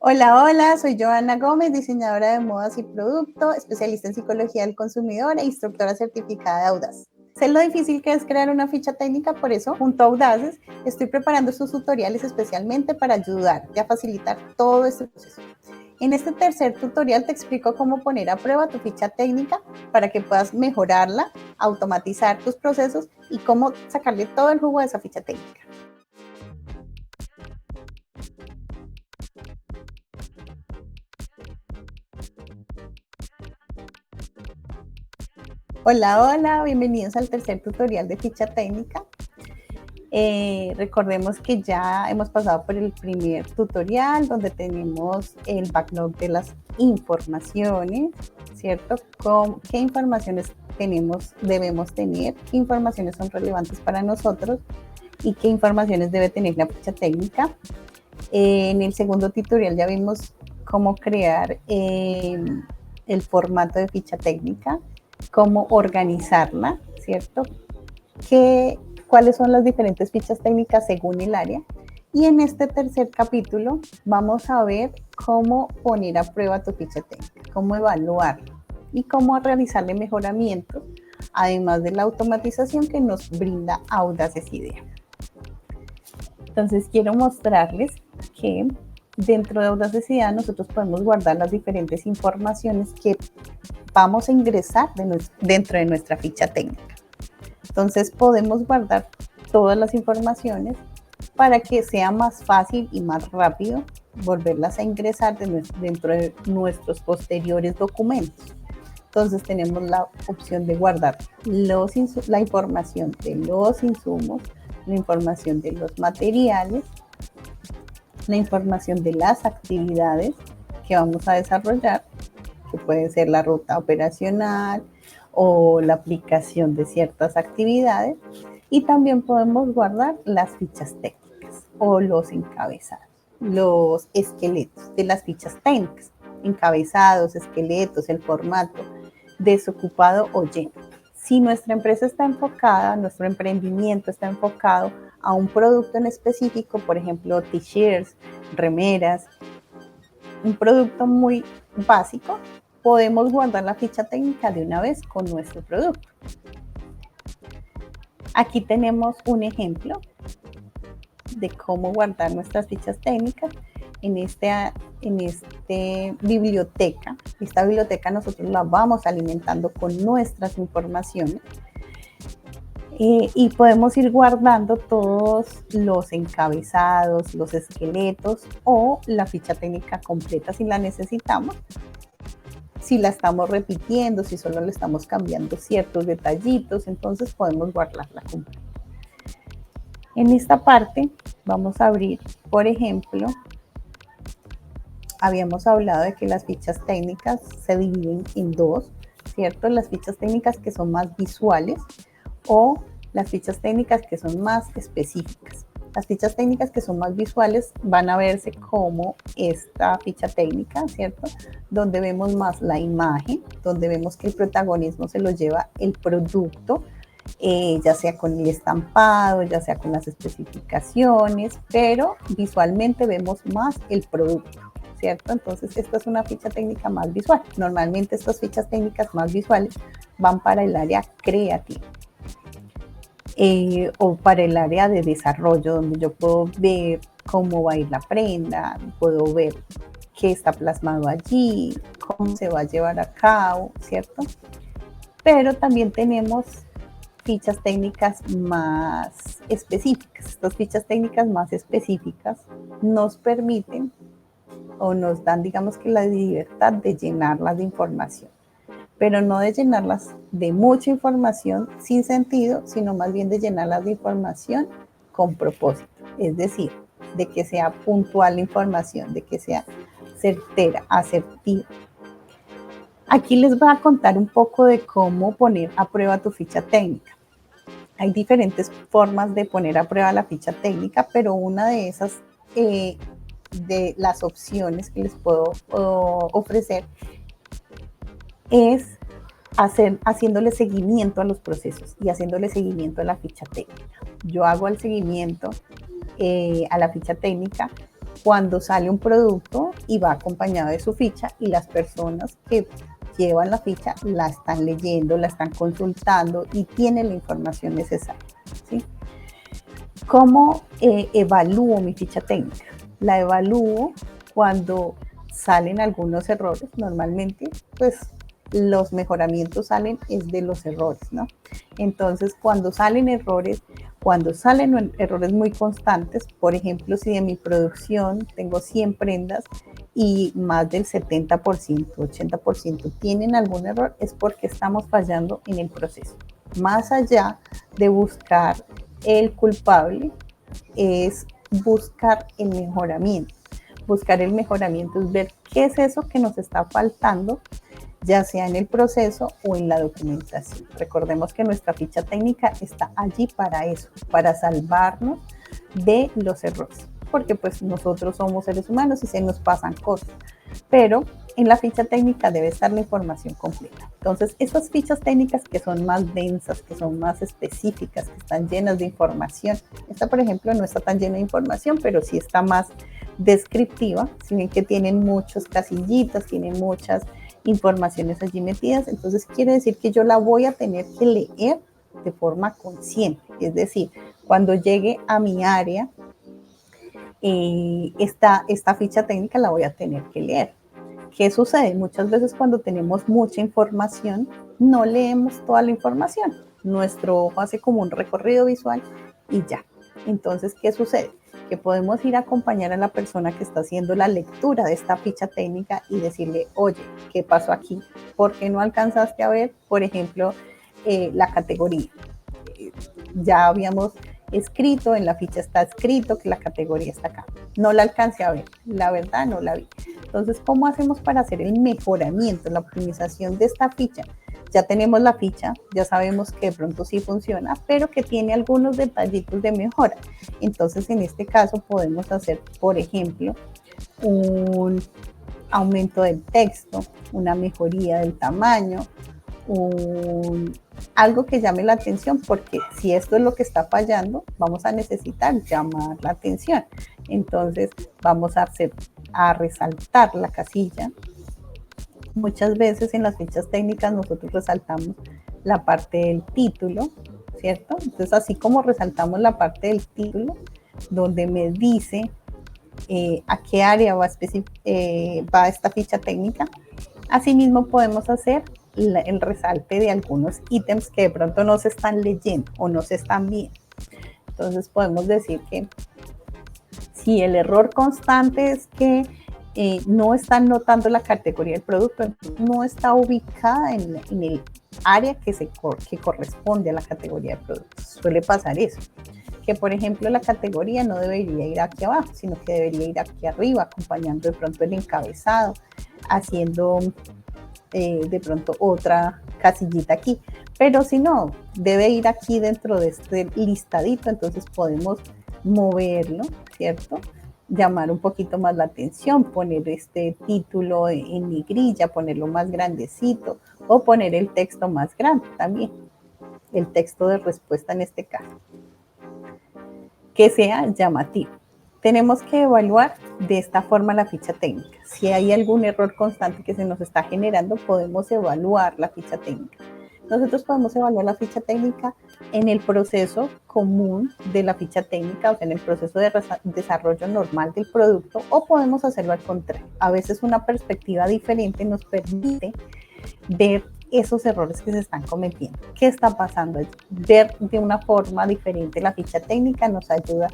Hola, hola, soy Joana Gómez, diseñadora de modas y producto, especialista en psicología del consumidor e instructora certificada de Audaz. Sé lo difícil que es crear una ficha técnica, por eso, junto a Audaces, estoy preparando estos tutoriales especialmente para ayudarte a facilitar todo este proceso. En este tercer tutorial te explico cómo poner a prueba tu ficha técnica para que puedas mejorarla, automatizar tus procesos y cómo sacarle todo el jugo de esa ficha técnica. Hola, hola, bienvenidos al tercer tutorial de ficha técnica. Recordemos que ya hemos pasado por el primer tutorial donde tenemos el backlog de las informaciones, ¿cierto? ¿Qué informaciones debemos tener? ¿Qué informaciones son relevantes para nosotros? ¿Y qué informaciones debe tener la ficha técnica? En el segundo tutorial ya vimos cómo crear el formato de ficha técnica, cómo organizarla, ¿cierto? Cuáles son las diferentes fichas técnicas según el área. Y en este tercer capítulo vamos a ver cómo poner a prueba tu ficha técnica, cómo evaluarla y cómo realizarle mejoramientos, además de la automatización que nos brinda Audaces IDEA. Entonces quiero mostrarles que dentro de Audaces IDEA nosotros podemos guardar las diferentes informaciones que vamos a ingresar dentro de nuestra ficha técnica. Entonces podemos guardar todas las informaciones para que sea más fácil y más rápido volverlas a ingresar dentro de nuestros posteriores documentos. Entonces tenemos la opción de guardar la información de los insumos, la información de los materiales, la información de las actividades que vamos a desarrollar, que puede ser la ruta operacional o la aplicación de ciertas actividades, y también podemos guardar las fichas técnicas o los encabezados, los esqueletos de las fichas técnicas, encabezados, esqueletos, el formato, desocupado o lleno. Si nuestra empresa está enfocada, nuestro emprendimiento está enfocado a un producto en específico, por ejemplo, t-shirts, remeras, un producto muy básico, podemos guardar la ficha técnica de una vez con nuestro producto. Aquí tenemos un ejemplo de cómo guardar nuestras fichas técnicas en esta biblioteca. Esta biblioteca nosotros la vamos alimentando con nuestras informaciones y podemos ir guardando todos los encabezados, los esqueletos o la ficha técnica completa si la necesitamos. Si la estamos repitiendo, si solo le estamos cambiando ciertos detallitos, entonces podemos guardarla completa. En esta parte vamos a abrir, por ejemplo, habíamos hablado de que las fichas técnicas se dividen en dos, ¿cierto? Las fichas técnicas que son más visuales o las fichas técnicas que son más específicas. Las fichas técnicas que son más visuales van a verse como esta ficha técnica, ¿cierto? Donde vemos más la imagen, donde vemos que el protagonismo se lo lleva el producto, ya sea con el estampado, ya sea con las especificaciones, pero visualmente vemos más el producto, ¿cierto? Entonces esta es una ficha técnica más visual. Normalmente estas fichas técnicas más visuales van para el área creativa. O para el área de desarrollo, donde yo puedo ver cómo va a ir la prenda, puedo ver qué está plasmado allí, cómo se va a llevar a cabo, ¿cierto? Pero también tenemos fichas técnicas más específicas. Estas fichas técnicas más específicas nos permiten o nos dan, digamos que la libertad de llenarlas de información, pero no de llenarlas de mucha información sin sentido, sino más bien de llenarlas de información con propósito, es decir, de que sea puntual la información, de que sea certera, asertiva. Aquí les voy a contar un poco de cómo poner a prueba tu ficha técnica. Hay diferentes formas de poner a prueba la ficha técnica, pero una de esas, de las opciones que les puedo ofrecer, es haciéndole seguimiento a los procesos y haciéndole seguimiento a la ficha técnica. Yo hago el seguimiento a la ficha técnica cuando sale un producto y va acompañado de su ficha, y las personas que llevan la ficha la están leyendo, la están consultando y tienen la información necesaria, ¿sí? ¿Cómo evalúo mi ficha técnica? La evalúo cuando salen algunos errores. Normalmente, pues los mejoramientos salen es de los errores, ¿no? Entonces, cuando salen errores muy constantes, por ejemplo, si de mi producción tengo 100 prendas y más del 70%, 80% tienen algún error, es porque estamos fallando en el proceso. Más allá de buscar el culpable, es buscar el mejoramiento. Buscar el mejoramiento es ver qué es eso que nos está faltando, ya sea en el proceso o en la documentación. Recordemos que nuestra ficha técnica está allí para eso, para salvarnos de los errores, porque pues nosotros somos seres humanos y se nos pasan cosas, pero en la ficha técnica debe estar la información completa. Entonces, esas fichas técnicas que son más densas, que son más específicas, que están llenas de información, esta por ejemplo no está tan llena de información, pero sí está más descriptiva, si bien que tienen muchas casillitas, tienen muchas informaciones allí metidas, entonces quiere decir que yo la voy a tener que leer de forma consciente, es decir, cuando llegue a mi área, esta ficha técnica la voy a tener que leer. ¿Qué sucede? Muchas veces cuando tenemos mucha información, no leemos toda la información. Nuestro ojo hace como un recorrido visual y ya. Entonces, ¿qué sucede? Que podemos ir a acompañar a la persona que está haciendo la lectura de esta ficha técnica y decirle, oye, ¿qué pasó aquí? ¿Por qué no alcanzaste a ver, por ejemplo, la categoría? Ya habíamos escrito, en la ficha está escrito que la categoría está acá. No la alcancé a ver, la verdad no la vi. Entonces, ¿cómo hacemos para hacer el mejoramiento, la optimización de esta ficha? Ya tenemos la ficha, ya sabemos que de pronto sí funciona, pero que tiene algunos detallitos de mejora. Entonces, en este caso podemos hacer, por ejemplo, un aumento del texto, una mejoría del tamaño, algo que llame la atención, porque si esto es lo que está fallando, vamos a necesitar llamar la atención. Entonces vamos a resaltar la casilla. Muchas veces en las fichas técnicas nosotros resaltamos la parte del título, ¿cierto? Entonces, así como resaltamos la parte del título, donde me dice a qué área va esta ficha técnica, asimismo podemos hacer el resalte de algunos ítems que de pronto no se están leyendo o no se están viendo. Entonces podemos decir que si el error constante es que no están notando la categoría del producto, no está ubicada en el área que corresponde a la categoría de productos. Suele pasar eso, que por ejemplo la categoría no debería ir aquí abajo, sino que debería ir aquí arriba, acompañando de pronto el encabezado, haciendo de pronto otra casillita aquí, pero si no, debe ir aquí dentro de este listadito, entonces podemos moverlo, ¿cierto? Llamar un poquito más la atención, poner este título en negrilla, ponerlo más grandecito o poner el texto más grande también, el texto de respuesta en este caso, que sea llamativo. Tenemos que evaluar de esta forma la ficha técnica. Si hay algún error constante que se nos está generando, podemos evaluar la ficha técnica. Nosotros podemos evaluar la ficha técnica en el proceso común de la ficha técnica, o sea, en el proceso de desarrollo normal del producto, o podemos hacerlo al contrario. A veces una perspectiva diferente nos permite ver esos errores que se están cometiendo. ¿Qué está pasando allí? Ver de una forma diferente la ficha técnica nos ayuda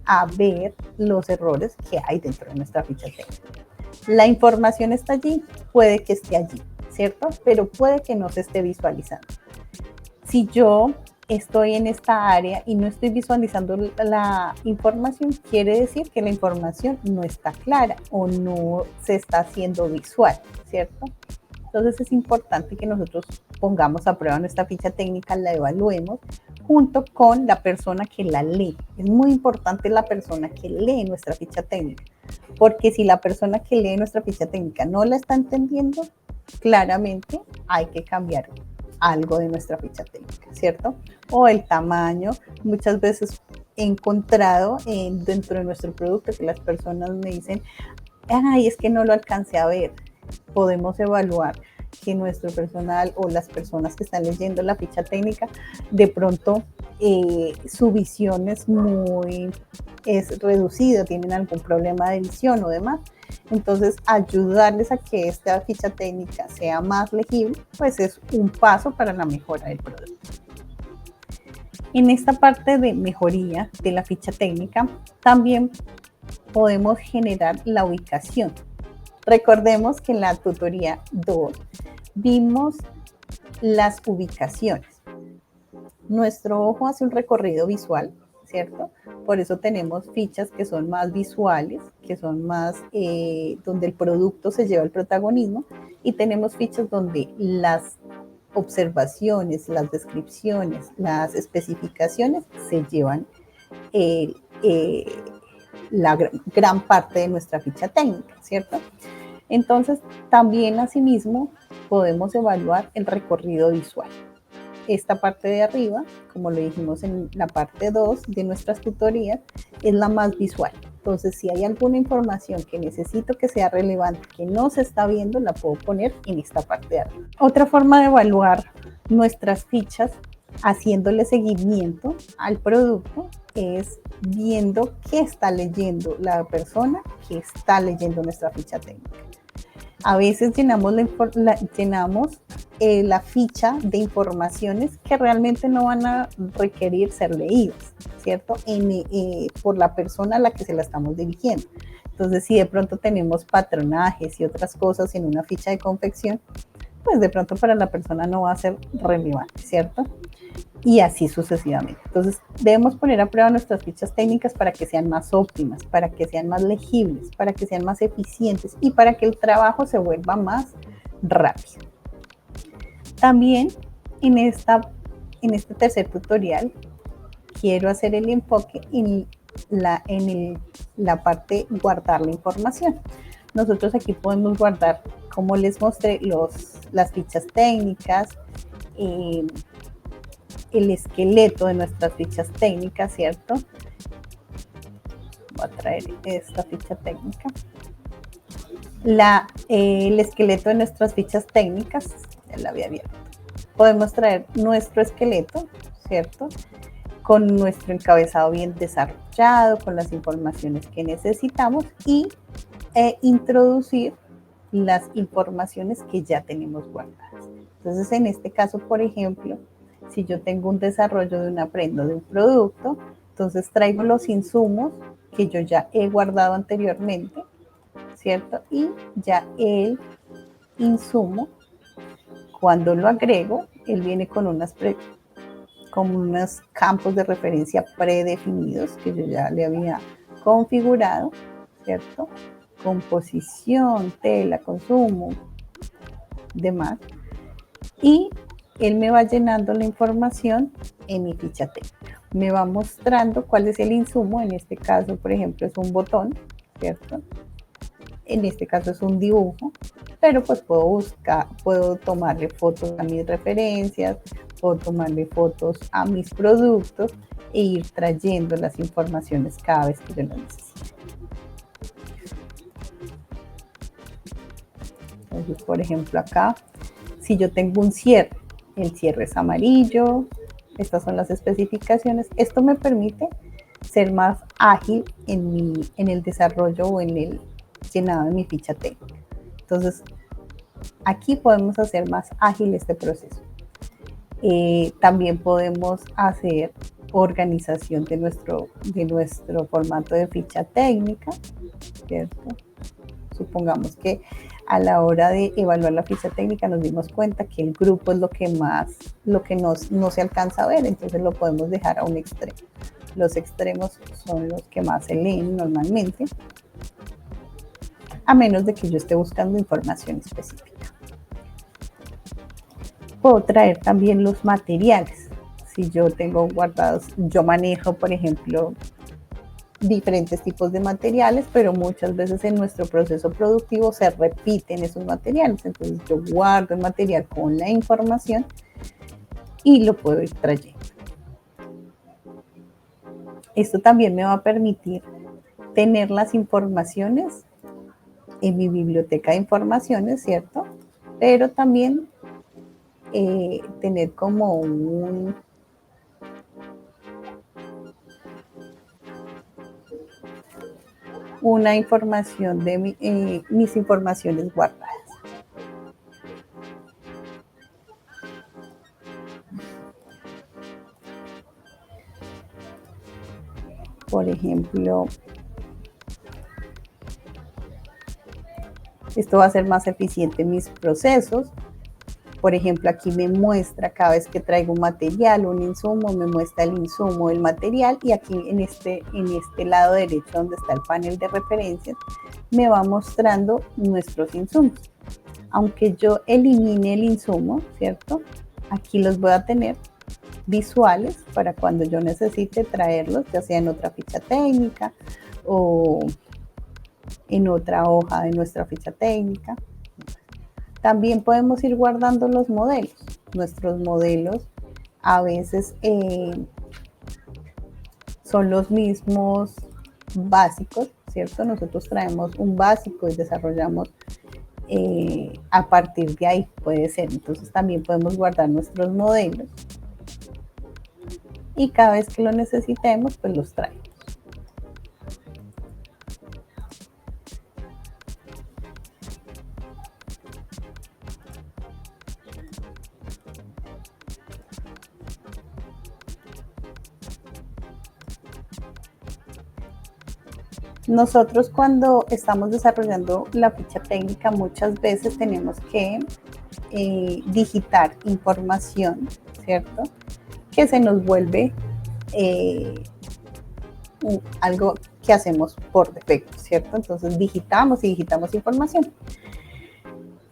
a ver los errores que hay dentro de nuestra ficha técnica. La información está allí, puede que esté allí, ¿cierto? Pero puede que no se esté visualizando. Si yo estoy en esta área y no estoy visualizando la información, quiere decir que la información no está clara o no se está haciendo visual, ¿cierto? Entonces es importante que nosotros pongamos a prueba nuestra ficha técnica, la evaluemos junto con la persona que la lee. Es muy importante la persona que lee nuestra ficha técnica, porque si la persona que lee nuestra ficha técnica no la está entendiendo, claramente hay que cambiar algo de nuestra ficha técnica, ¿cierto? O el tamaño. Muchas veces he encontrado dentro de nuestro producto que las personas me dicen, ay, es que no lo alcancé a ver. Podemos evaluar que nuestro personal o las personas que están leyendo la ficha técnica, de pronto su visión es reducida, tienen algún problema de visión o demás. Entonces, ayudarles a que esta ficha técnica sea más legible, pues es un paso para la mejora del producto. En esta parte de mejoría de la ficha técnica, también podemos generar la ubicación. Recordemos que en la tutoría 2 vimos las ubicaciones. Nuestro ojo hace un recorrido visual, ¿cierto? Por eso tenemos fichas que son más visuales, que son más donde el producto se lleva el protagonismo, y tenemos fichas donde las observaciones, las descripciones, las especificaciones se llevan la gran parte de nuestra ficha técnica, ¿cierto? Entonces, también asimismo podemos evaluar el recorrido visual. Esta parte de arriba, como lo dijimos en la parte 2 de nuestras tutorías, es la más visual. Entonces, si hay alguna información que necesito que sea relevante, que no se está viendo, la puedo poner en esta parte de arriba. Otra forma de evaluar nuestras fichas haciéndole seguimiento al producto es viendo qué está leyendo la persona que está leyendo nuestra ficha técnica. A veces llenamos la ficha de informaciones que realmente no van a requerir ser leídas, ¿cierto? Por la persona a la que se la estamos dirigiendo. Entonces, si de pronto tenemos patronajes y otras cosas en una ficha de confección, pues de pronto para la persona no va a ser relevante, ¿cierto? Y así sucesivamente. Entonces, debemos poner a prueba nuestras fichas técnicas para que sean más óptimas, para que sean más legibles, para que sean más eficientes y para que el trabajo se vuelva más rápido. También en este tercer tutorial quiero hacer el enfoque en la parte guardar la información. Nosotros aquí podemos guardar, como les mostré, las fichas técnicas, el esqueleto de nuestras fichas técnicas, ¿cierto? Voy a traer esta ficha técnica. El esqueleto de nuestras fichas técnicas, ya la había abierto. Podemos traer nuestro esqueleto, ¿cierto? Con nuestro encabezado bien desarrollado, con las informaciones que necesitamos y introducir las informaciones que ya tenemos guardadas. Entonces, en este caso, por ejemplo, si yo tengo un desarrollo de una prenda, de un producto, entonces traigo los insumos que yo ya he guardado anteriormente, ¿cierto? Y ya el insumo, cuando lo agrego, él viene con unos campos de referencia predefinidos que yo ya le había configurado, ¿cierto? Composición, tela, consumo, demás. Y él me va llenando la información en mi ficha técnica. Me va mostrando cuál es el insumo. En este caso, por ejemplo, es un botón, ¿cierto? En este caso es un dibujo, pero pues puedo tomarle fotos a mis referencias, puedo tomarle fotos a mis productos e ir trayendo las informaciones cada vez que yo lo necesite. Entonces, por ejemplo, acá, si yo tengo un cierre, el cierre es amarillo, estas son las especificaciones. Esto me permite ser más ágil en el desarrollo o en el llenado de mi ficha técnica. Entonces, aquí podemos hacer más ágil este proceso. También podemos hacer organización de nuestro formato de ficha técnica, ¿cierto? Supongamos que a la hora de evaluar la ficha técnica nos dimos cuenta que el grupo es lo que no se alcanza a ver, entonces lo podemos dejar a un extremo. Los extremos son los que más se leen normalmente, a menos de que yo esté buscando información específica. Puedo traer también los materiales. Si yo tengo guardados, yo manejo, por ejemplo, diferentes tipos de materiales, pero muchas veces en nuestro proceso productivo se repiten esos materiales. Entonces yo guardo el material con la información y lo puedo ir trayendo. Esto también me va a permitir tener las informaciones en mi biblioteca de informaciones, ¿cierto? Pero también tener como una información de mis informaciones guardadas. Por ejemplo, esto va a ser más eficiente en mis procesos. Por ejemplo, aquí me muestra cada vez que traigo un material, un insumo, me muestra el insumo, el material, y aquí en este lado derecho donde está el panel de referencias, me va mostrando nuestros insumos. Aunque yo elimine el insumo, ¿cierto? Aquí los voy a tener visuales para cuando yo necesite traerlos, ya sea en otra ficha técnica o en otra hoja de nuestra ficha técnica. También podemos ir guardando los modelos. Nuestros modelos a veces son los mismos básicos, ¿cierto? Nosotros traemos un básico y desarrollamos a partir de ahí, puede ser. Entonces también podemos guardar nuestros modelos y cada vez que lo necesitemos, pues los traemos. Nosotros cuando estamos desarrollando la ficha técnica muchas veces tenemos que digitar información, ¿cierto? Que se nos vuelve algo que hacemos por defecto, ¿cierto? Entonces digitamos y digitamos información.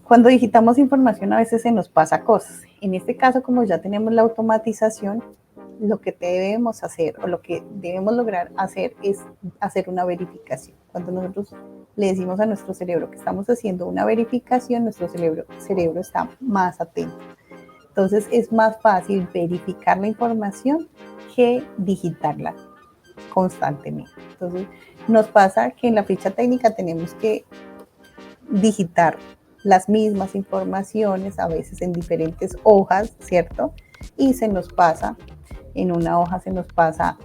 Cuando digitamos información a veces se nos pasa cosas. En este caso, como ya tenemos la automatización, lo que debemos hacer o lo que debemos lograr hacer es hacer una verificación. Cuando nosotros le decimos a nuestro cerebro que estamos haciendo una verificación, nuestro cerebro está más atento. Entonces es más fácil verificar la información que digitarla constantemente. Entonces nos pasa que en la ficha técnica tenemos que digitar las mismas informaciones, a veces en diferentes hojas, ¿cierto? Y se nos pasa, en una hoja se nos pasa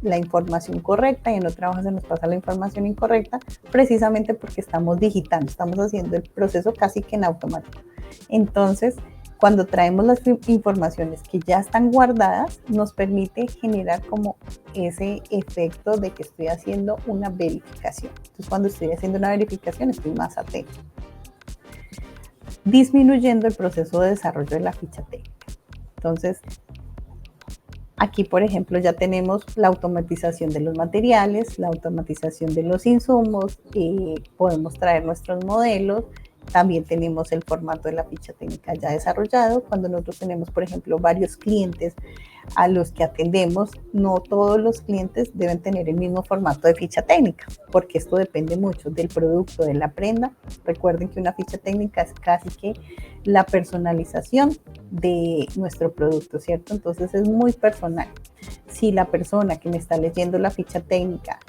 la información correcta y en otra hoja se nos pasa la información incorrecta, precisamente porque estamos digitando, estamos haciendo el proceso casi que en automático. Entonces, cuando traemos las informaciones que ya están guardadas, nos permite generar como ese efecto de que estoy haciendo una verificación. Entonces, cuando estoy haciendo una verificación, estoy más atento, disminuyendo el proceso de desarrollo de la ficha técnica. Entonces, aquí, por ejemplo, ya tenemos la automatización de los materiales, la automatización de los insumos, podemos traer nuestros modelos. También tenemos el formato de la ficha técnica ya desarrollado. Cuando nosotros tenemos, por ejemplo, varios clientes a los que atendemos, no todos los clientes deben tener el mismo formato de ficha técnica, porque esto depende mucho del producto, de la prenda. Recuerden que una ficha técnica es casi que la personalización de nuestro producto, ¿cierto? Entonces es muy personal. Si la persona que me está leyendo la ficha técnica,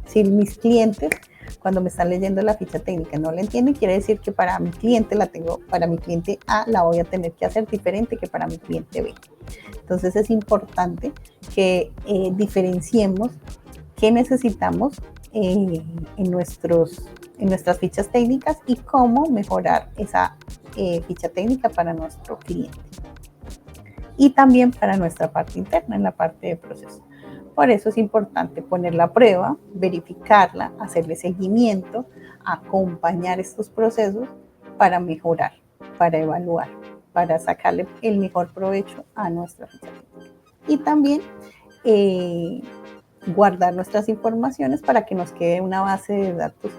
si mis clientes cuando me están leyendo la ficha técnica no la entienden, quiere decir que para mi cliente para mi cliente A la voy a tener que hacer diferente que para mi cliente B. Entonces es importante que diferenciemos qué necesitamos en nuestras fichas técnicas y cómo mejorar esa ficha técnica para nuestro cliente. Y también para nuestra parte interna, en la parte de proceso. Por eso es importante ponerla a prueba, verificarla, hacerle seguimiento, acompañar estos procesos para mejorar, para evaluar, para sacarle el mejor provecho a nuestra ficha técnica. Y también guardar nuestras informaciones para que nos quede una base de datos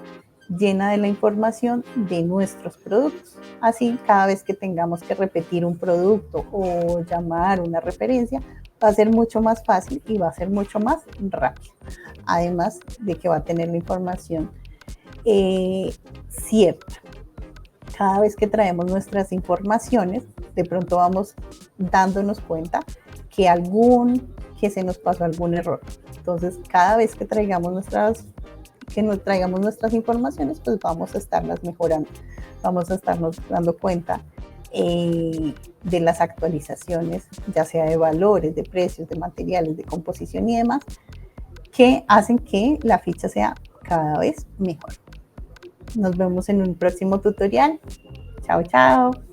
llena de la información de nuestros productos. Así, cada vez que tengamos que repetir un producto o llamar una referencia, va a ser mucho más fácil y va a ser mucho más rápido. Además de que va a tener la información cierta. Cada vez que traemos nuestras informaciones, de pronto vamos dándonos cuenta que se nos pasó algún error. Entonces, cada vez que traigamos nuestras que nos traigamos nuestras informaciones, pues vamos a estarlas mejorando, vamos a estarnos dando cuenta de las actualizaciones, ya sea de valores, de precios, de materiales, de composición y demás, que hacen que la ficha sea cada vez mejor. Nos vemos en un próximo tutorial. Chao, chao.